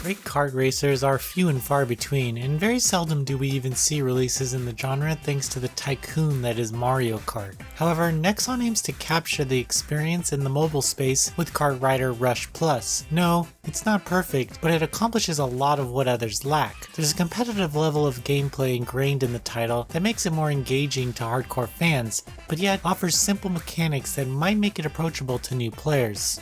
Great kart racers are few and far between, and very seldom do we even see releases in the genre thanks to the tycoon that is Mario Kart. However, Nexon aims to capture the experience in the mobile space with KartRider Rush Plus. No, it's not perfect, but it accomplishes a lot of what others lack. There's a competitive level of gameplay ingrained in the title that makes it more engaging to hardcore fans, but yet offers simple mechanics that might make it approachable to new players.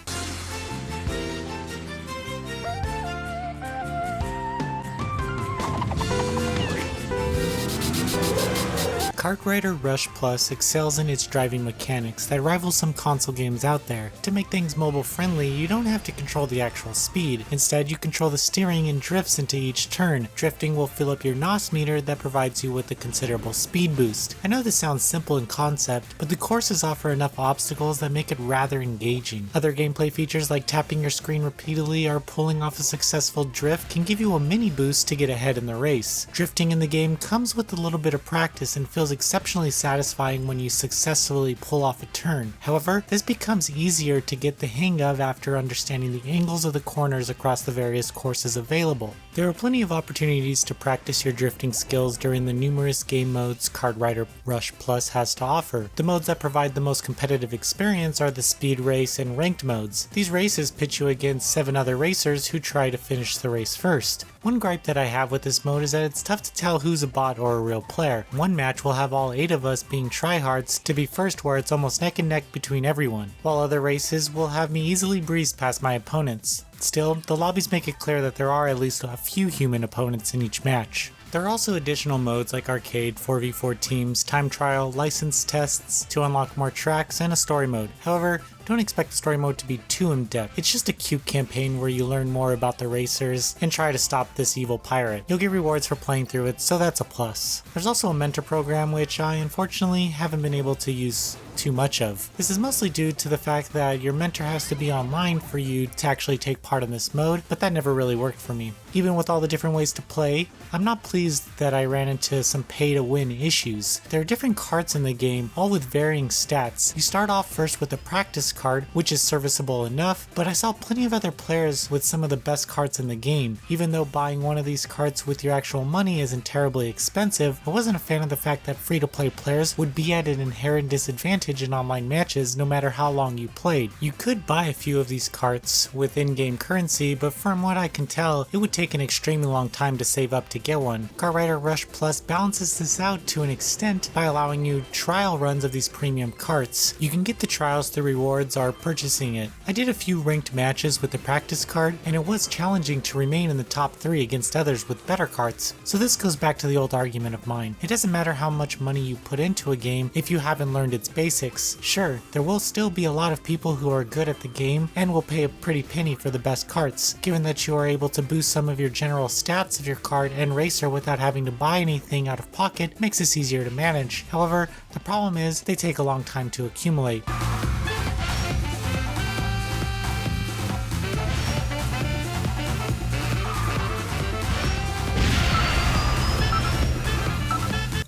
KartRider Rush Plus excels in its driving mechanics that rival some console games out there. To make things mobile friendly, you don't have to control the actual speed. Instead, you control the steering and drifts into each turn. Drifting will fill up your NOS meter that provides you with a considerable speed boost. I know this sounds simple in concept, but the courses offer enough obstacles that make it rather engaging. Other gameplay features like tapping your screen repeatedly or pulling off a successful drift can give you a mini boost to get ahead in the race. Drifting in the game comes with a little bit of practice and feels exceptionally satisfying when you successfully pull off a turn. However, this becomes easier to get the hang of after understanding the angles of the corners across the various courses available. There are plenty of opportunities to practice your drifting skills during the numerous game modes KartRider Rush Plus has to offer. The modes that provide the most competitive experience are the speed race and ranked modes. These races pit you against 7 other racers who try to finish the race first. One gripe that I have with this mode is that it's tough to tell who's a bot or a real player. One match will have all 8 of us being tryhards to be first, where it's almost neck and neck between everyone, while other races will have me easily breeze past my opponents. Still, the lobbies make it clear that there are at least a few human opponents in each match. There are also additional modes like arcade, 4v4 teams, time trial, license tests to unlock more tracks, and a story mode. However, don't expect the story mode to be too in-depth. It's just a cute campaign where you learn more about the racers and try to stop this evil pirate. You'll get rewards for playing through it, so that's a plus. There's also a mentor program which I unfortunately haven't been able to use too much of. This is mostly due to the fact that your mentor has to be online for you to actually take part in this mode, but that never really worked for me. Even with all the different ways to play, I'm not pleased that I ran into some pay-to-win issues. There are different carts in the game, all with varying stats. You start off first with a practice cart, which is serviceable enough, but I saw plenty of other players with some of the best carts in the game. Even though buying one of these carts with your actual money isn't terribly expensive, I wasn't a fan of the fact that free-to-play players would be at an inherent disadvantage in online matches no matter how long you played. You could buy a few of these carts with in-game currency, but from what I can tell, it would take an extremely long time to save up to get one. KartRider Rush Plus balances this out to an extent by allowing you trial runs of these premium carts. You can get the trials through rewards or purchasing it. I did a few ranked matches with the practice card, and it was challenging to remain in the top 3 against others with better carts. So this goes back to the old argument of mine. It doesn't matter how much money you put into a game if you haven't learned its basics. Sure, there will still be a lot of people who are good at the game and will pay a pretty penny for the best carts. Given that you are able to boost some of your general stats of your card and racer without having to buy anything out of pocket, makes this easier to manage. However, the problem is they take a long time to accumulate.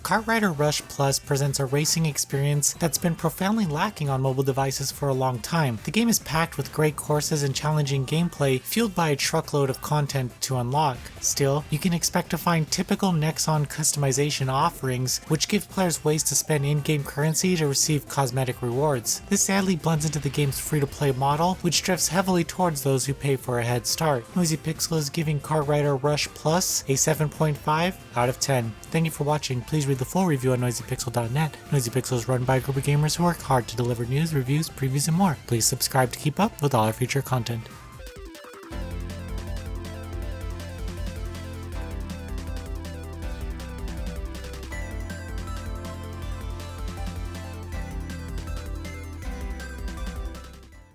KartRider Rush Plus presents a racing experience that's been profoundly lacking on mobile devices for a long time. The game is packed with great courses and challenging gameplay, fueled by a truckload of content to unlock. Still, you can expect to find typical Nexon customization offerings, which give players ways to spend in-game currency to receive cosmetic rewards. This sadly blends into the game's free-to-play model, which drifts heavily towards those who pay for a head start. Noisy Pixel is giving KartRider Rush Plus a 7.5 out of 10. Thank you for watching. Please read the full review on noisypixel.net. Noisy Pixel is run by a group of gamers who work hard to deliver news, reviews, previews, and more. Please subscribe to keep up with all our future content.